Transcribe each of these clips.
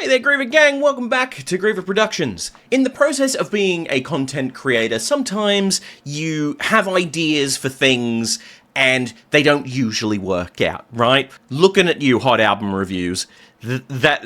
there, Griever Gang! Welcome back to Griever Productions. In the process of being a content creator, sometimes you have ideas for things and they don't usually work out, right? Looking at you, hot album reviews, that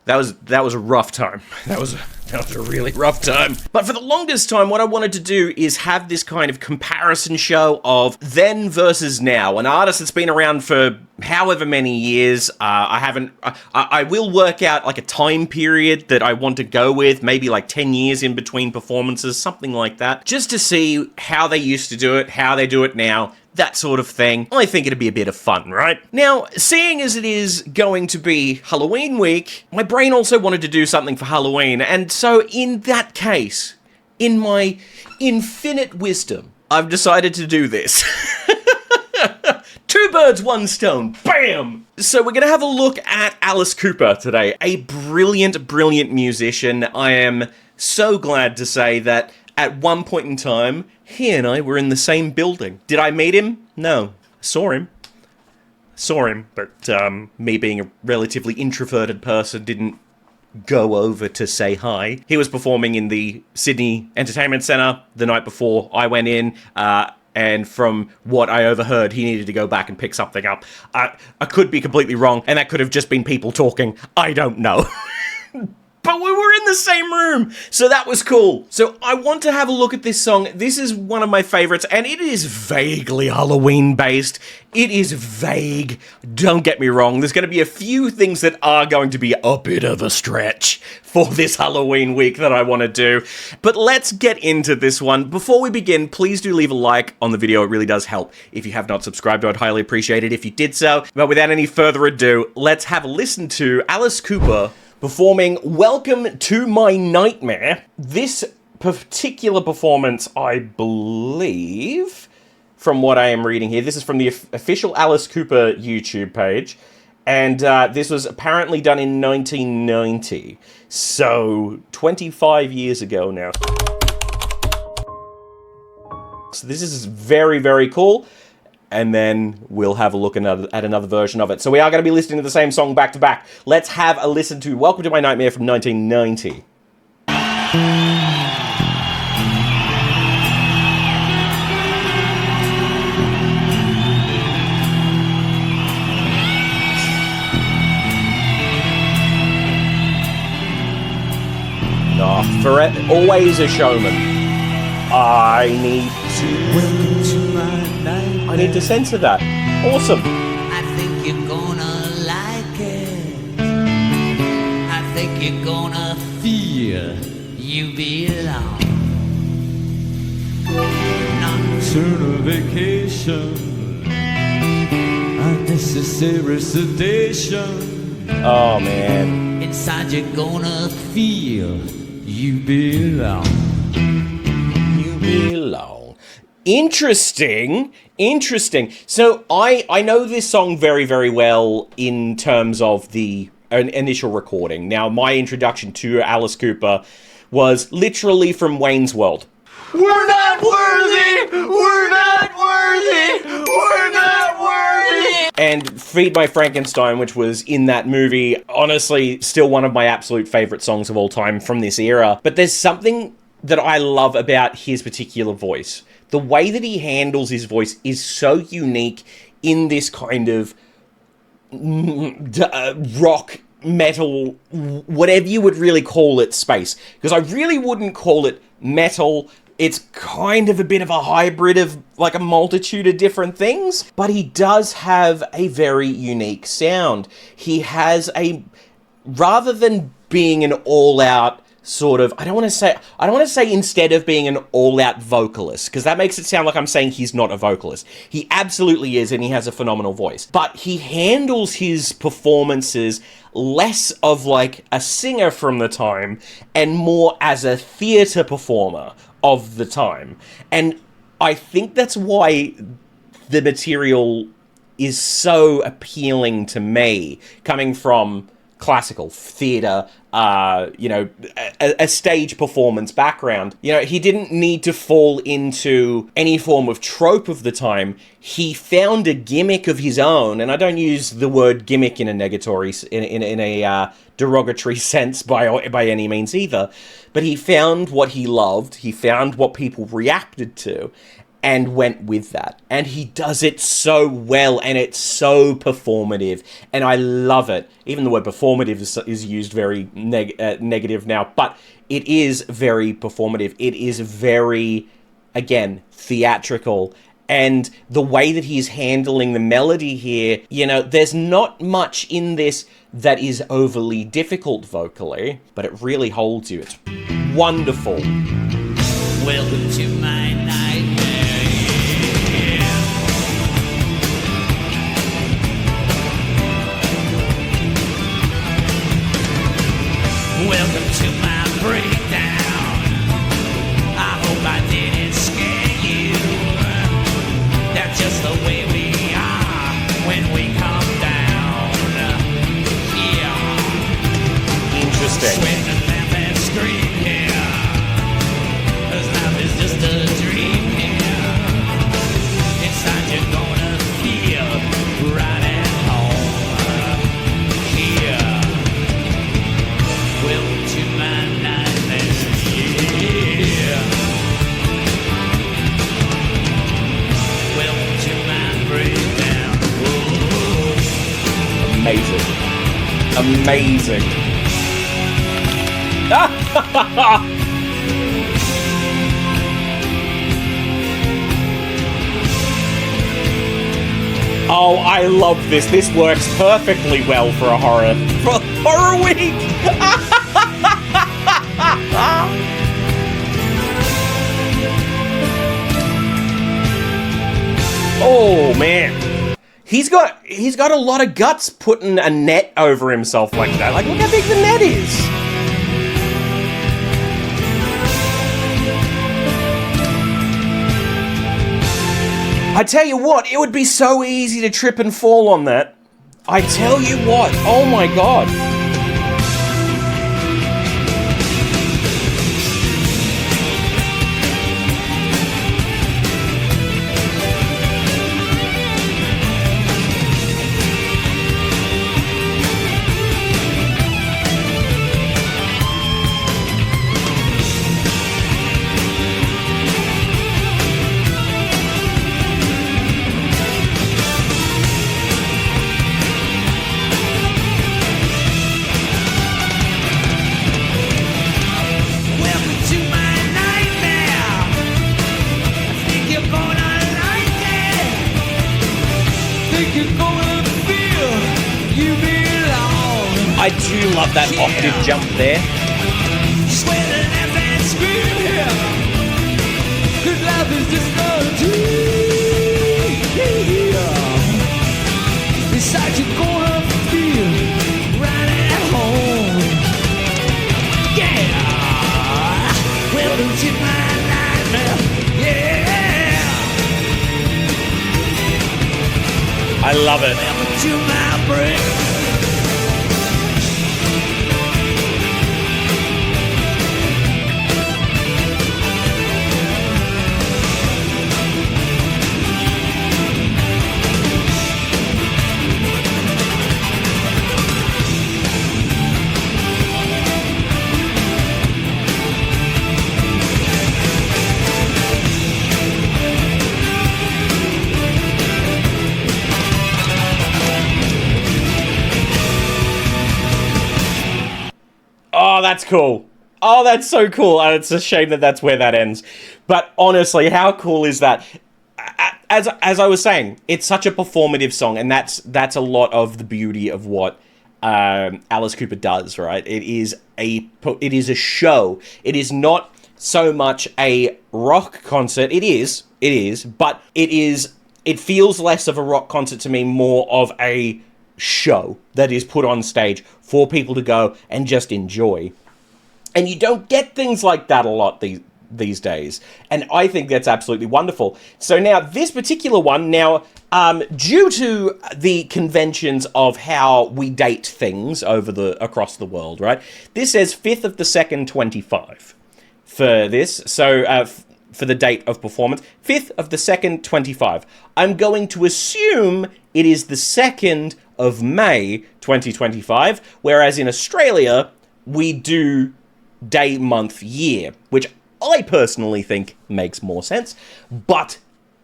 was a rough time. That was a really rough time. But for the longest time, what I wanted to do is have this kind of comparison show of then versus now. An artist that's been around for however many years. I will work out like a time period that I want to go with, maybe like 10 years in between performances, something like that, just to see how they used to do it, how they do it now, that sort of thing. I think it'd be a bit of fun, right? Now, seeing as it is going to be Halloween week, my brain also wanted to do something for Halloween, and so in that case, in my infinite wisdom, I've decided to do this. Two birds, one stone, bam! So we're gonna have a look at Alice Cooper today, a brilliant, brilliant musician. I am so glad to say that at one point in time, he and I were in the same building. Did I meet him? No. Saw him, but me being a relatively introverted person didn't go over to say hi. He was performing in the Sydney Entertainment Centre the night before I went in, and from what I overheard, he needed to go back and pick something up. I could be completely wrong, and that could have just been people talking. I don't know. But we were in the same room, so that was cool. So I want to have a look at this song. This is one of my favorites, and it is vaguely Halloween-based. It is vague. Don't get me wrong. There's going to be a few things that are going to be a bit of a stretch for this Halloween week that I want to do. But let's get into this one. Before we begin, please do leave a like on the video. It really does help. If you have not subscribed, I'd highly appreciate it if you did so. But without any further ado, let's have a listen to Alice Cooper performing Welcome to My Nightmare. This particular performance, I believe, from what I am reading here, this is from the official Alice Cooper YouTube page, and this was apparently done in 1990, so 25 years ago now. So this is very, very cool. And then we'll have a look at another version of it. So we are going to be listening to the same song back to back. Let's have a listen to Welcome to My Nightmare from 1990. Always a showman. I need to censor that. Awesome. I think you're gonna like it. I think you're gonna feel you belong. Nocturnal vacation, unnecessary sedation. Oh man. Inside you're gonna feel you belong. You belong. Interesting. So I know this song very, very well in terms of the initial recording. Now, my introduction to Alice Cooper was literally from Wayne's World. We're not worthy! We're not worthy! We're not worthy! And Feed My Frankenstein, which was in that movie, honestly, still one of my absolute favorite songs of all time from this era. But there's something that I love about his particular voice. The way that he handles his voice is so unique in this kind of rock, metal, whatever you would really call it, space. Because I really wouldn't call it metal. It's kind of a bit of a hybrid of like a multitude of different things. But he does have a very unique sound. He has rather than being an all-out sort of, I don't want to say instead of being an all-out vocalist, because that makes it sound like I'm saying he's not a vocalist. He absolutely is, and he has a phenomenal voice. But he handles his performances less of like a singer from the time and more as a theatre performer of the time. And I think that's why the material is so appealing to me, coming from classical theatre, a stage performance background. He didn't need to fall into any form of trope of the time. He found a gimmick of his own, and I don't use the word gimmick in a derogatory sense by any means either. But he found what he loved. He found what people reacted to, and went with that. And he does it so well, and it's so performative, and I love it. Even the word performative is used very negative now, but it is very performative. It is very, again, theatrical. And the way that he's handling the melody here, there's not much in this that is overly difficult vocally, but it really holds you. It's wonderful. Welcome to my nightmare. Welcome to my breakdown. I hope I didn't scare you. That's just the way we are when we come down. Yeah. Interesting. Sweat and laugh and scream here. 'Cause life is just a dream here. Inside you're gonna feel right at home. Here. Welcome to my nightmare, yeah. Welcome to my breakdown. Whoa. Amazing. Oh, I love this. This works perfectly well for a horror week. Oh man, he's got a lot of guts putting a net over himself like that. Like, look how big the net is. I tell you what, it would be so easy to trip and fall on that. I tell you what, oh my god. I do love that octave jump there. Sweat and laugh and scream here. 'Cause life is just a dream. Inside you're gonna feel right at home. Yeah. Welcome to my nightmare. Yeah. I love it. Welcome to my break. Oh, that's cool. Oh, that's so cool. And it's a shame that that's where that ends. But honestly, how cool is that? As I was saying, it's such a performative song, and that's a lot of the beauty of what Alice Cooper does, right? It is a show. It is not so much a rock concert. It is, but it feels less of a rock concert to me, more of a show that is put on stage for people to go and just enjoy. And you don't get things like that a lot these days. And I think that's absolutely wonderful. So now, this particular one, due to the conventions of how we date things across the world, right? This says 5th of the 2nd, 25 for this. So, for the date of performance, 5th of the 2nd, 25. I'm going to assume it is the 2nd of May, 2025, whereas in Australia, we do day, month, year, which I personally think makes more sense, but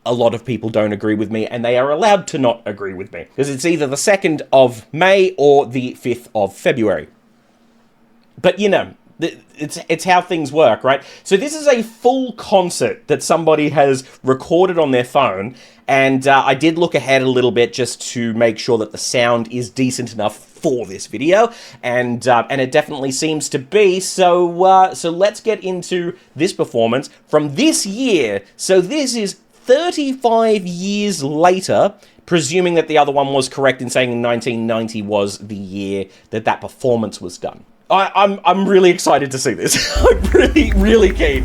a lot of people don't agree with me, and they are allowed to not agree with me, because it's either the 2nd of May or the 5th of February. But, you know, it's how things work, right? So this is a full concert that somebody has recorded on their phone, and I did look ahead a little bit just to make sure that the sound is decent enough for this video, and it definitely seems to be. So let's get into this performance from this year. So this is 35 years later, presuming that the other one was correct in saying 1990 was the year that performance was done. I'm really excited to see this. I'm really, really keen.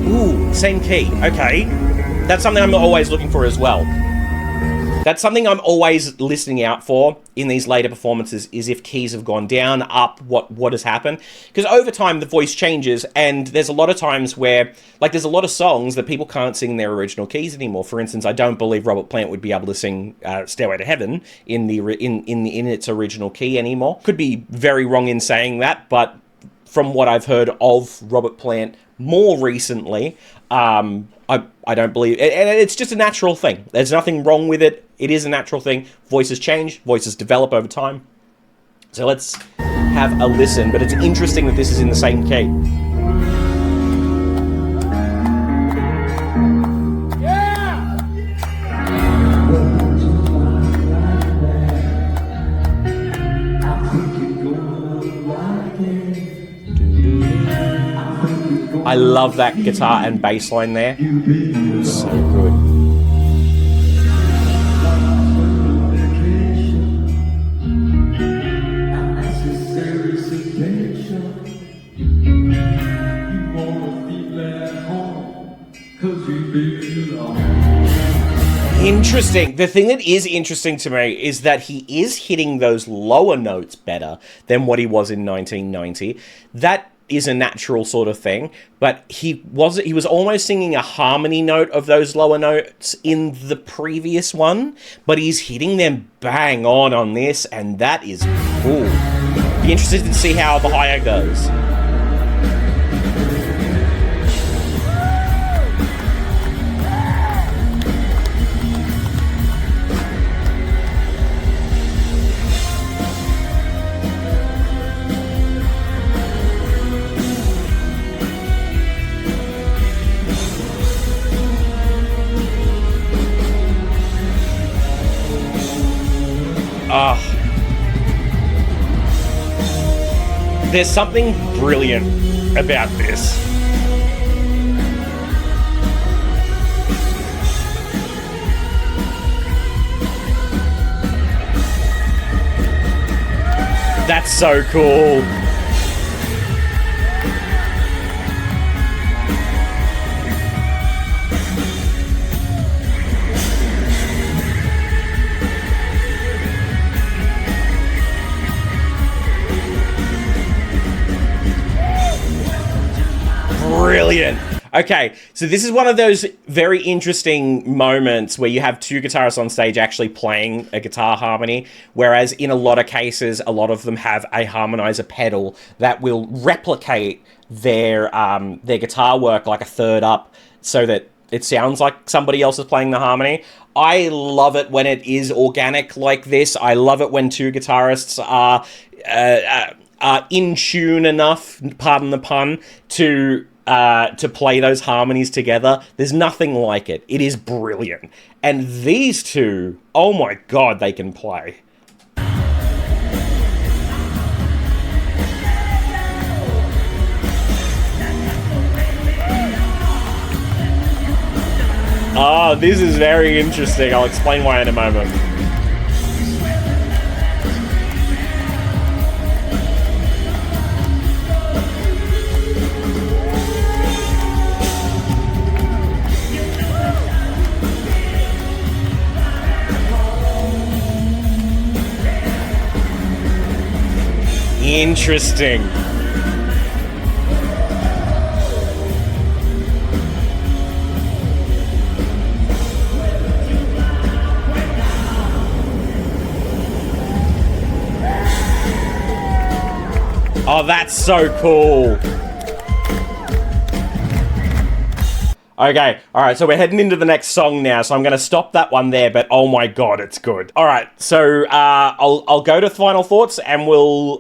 Ooh, same key. Okay. That's something I'm always looking for as well. That's something I'm always listening out for in these later performances, is if keys have gone down, up, what has happened. Because over time, the voice changes, and there's a lot of times where, like, there's a lot of songs that people can't sing in their original keys anymore. For instance, I don't believe Robert Plant would be able to sing Stairway to Heaven in its original key anymore. Could be very wrong in saying that, but from what I've heard of Robert Plant more recently, I don't believe, and it's just a natural thing. There's nothing wrong with it. It is a natural thing. Voices change, voices develop over time. So let's have a listen, but it's interesting that this is in the same key. I love that guitar and bass line there. So good. Interesting. The thing that is interesting to me is that he is hitting those lower notes better than what he was in 1990. That is a natural sort of thing, but he was almost singing a harmony note of those lower notes in the previous one, but he's hitting them bang on this, and that is cool. Be interested to see how the higher goes. There's something brilliant about this. That's so cool. Brilliant. Okay, so this is one of those very interesting moments where you have two guitarists on stage actually playing a guitar harmony, whereas in a lot of cases, a lot of them have a harmonizer pedal that will replicate their guitar work like a third up so that it sounds like somebody else is playing the harmony. I love it when it is organic like this. I love it when two guitarists are in tune enough, pardon the pun, to play those harmonies together. There's nothing like it. It is brilliant. And these two, oh my god, they can play. Oh, this is very interesting. I'll explain why in a moment. Interesting. Oh, that's so cool. Okay, alright, so we're heading into the next song now, so I'm going to stop that one there, but oh my god, it's good. Alright, so I'll go to final thoughts, and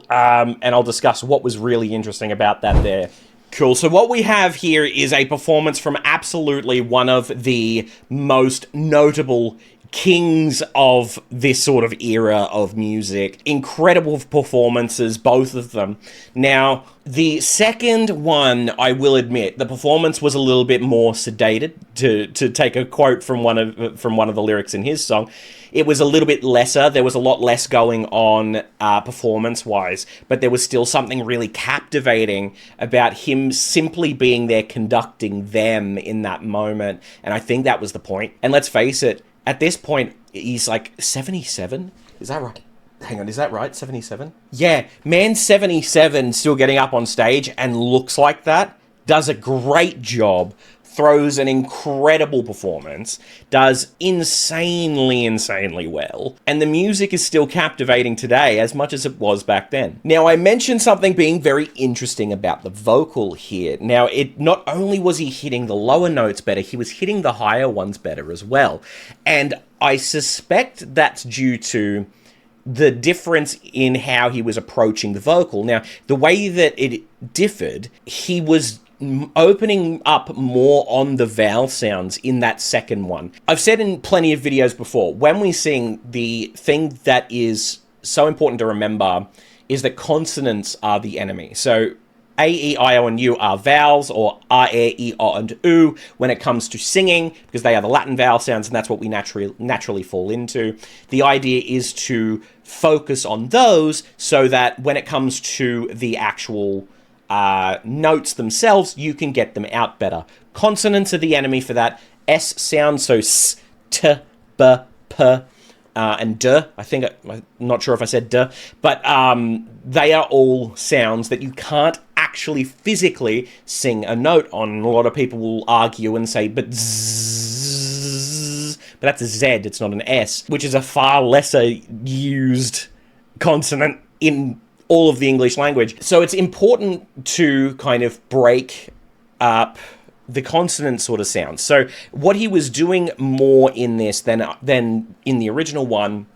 I'll discuss what was really interesting about that there. Cool, so what we have here is a performance from absolutely one of the most notable kings of this sort of era of music. Incredible performances, both of them. Now, the second one, I will admit, the performance was a little bit more sedated, to take a quote from one of the lyrics in his song. It was a little bit lesser. There was a lot less going on performance-wise, but there was still something really captivating about him simply being there conducting them in that moment, and I think that was the point. And let's face it, at this point, he's like 77? Is that right? Hang on, is that right? 77? Yeah, man 77 still getting up on stage and looks like that, does a great job, throws an incredible performance, does insanely well, and the music is still captivating today as much as it was back then. Now, I mentioned something being very interesting about the vocal here. Now, it not only was he hitting the lower notes better, he was hitting the higher ones better as well. And I suspect that's due to the difference in how he was approaching the vocal. Now, the way that it differed, he was opening up more on the vowel sounds in that second one. I've said in plenty of videos before, when we sing, the thing that is so important to remember is that consonants are the enemy. So A, E, I, O, and U are vowels, or R, E, O, and U when it comes to singing, because they are the Latin vowel sounds, and that's what we naturally fall into. The idea is to focus on those so that when it comes to the actual notes themselves, you can get them out better. Consonants are the enemy for that. S sounds, so S, T, B, P, and D. I'm not sure if I said D, but they are all sounds that you can't actually physically sing a note on. A lot of people will argue and say, but Z, but that's a Z, it's not an S, which is a far lesser used consonant in all of the English language. So it's important to kind of break up the consonant sort of sounds. So what he was doing more in this than in the original one,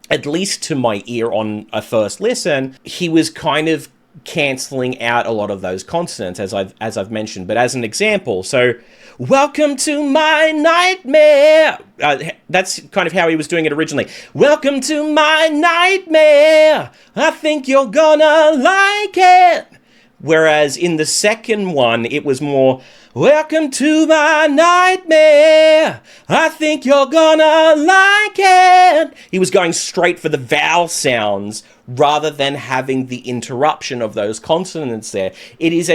at least to my ear on a first listen, he was kind of cancelling out a lot of those consonants, as I've mentioned. But as an example, so welcome to my nightmare. That's kind of how he was doing it originally. Welcome to my nightmare. I think you're gonna like it. Whereas in the second one, it was more, welcome to my nightmare. I think you're gonna like it. He was going straight for the vowel sounds rather than having the interruption of those consonants there. It is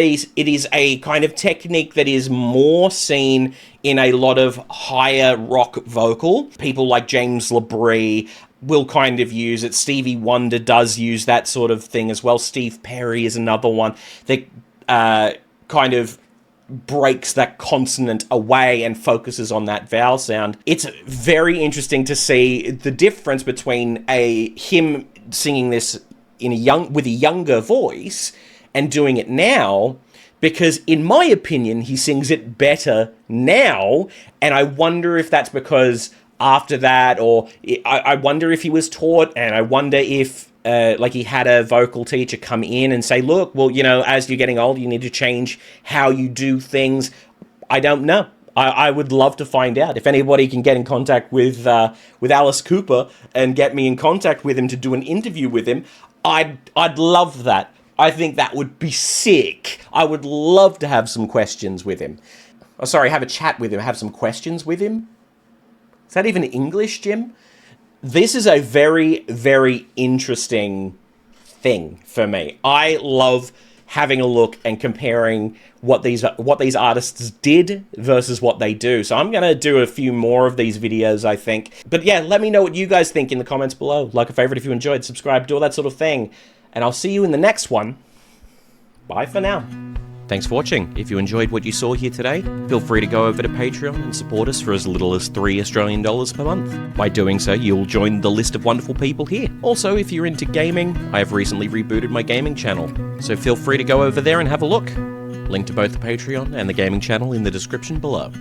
a kind of technique that is more seen in a lot of higher rock vocal. People like James LaBrie will kind of use it. Stevie Wonder does use that sort of thing as well. Steve Perry is another one that kind of breaks that consonant away and focuses on that vowel sound. It's very interesting to see the difference between him singing this with a younger voice and doing it now, because in my opinion he sings it better now, and I wonder if that's because after that, or I wonder if he was taught, and I wonder if like he had a vocal teacher come in and say, look, well, you know, as you're getting older, you need to change how you do things. I don't know. I would love to find out. If anybody can get in contact with Alice Cooper and get me in contact with him to do an interview with him, I'd love that. I think that would be sick. I would love to have some questions with him. Oh, sorry, have a chat with him, have some questions with him. Is that even English, Jim? This is a very, very interesting thing for me. I love having a look and comparing what these artists did versus what they do. So I'm going to do a few more of these videos, I think. But yeah, let me know what you guys think in the comments below. Like a favorite if you enjoyed, subscribe, do all that sort of thing. And I'll see you in the next one. Bye for now. Thanks for watching. If you enjoyed what you saw here today, feel free to go over to Patreon and support us for as little as $3 Australian per month. By doing so, you'll join the list of wonderful people here. Also, if you're into gaming, I have recently rebooted my gaming channel, so feel free to go over there and have a look. Link to both the Patreon and the gaming channel in the description below.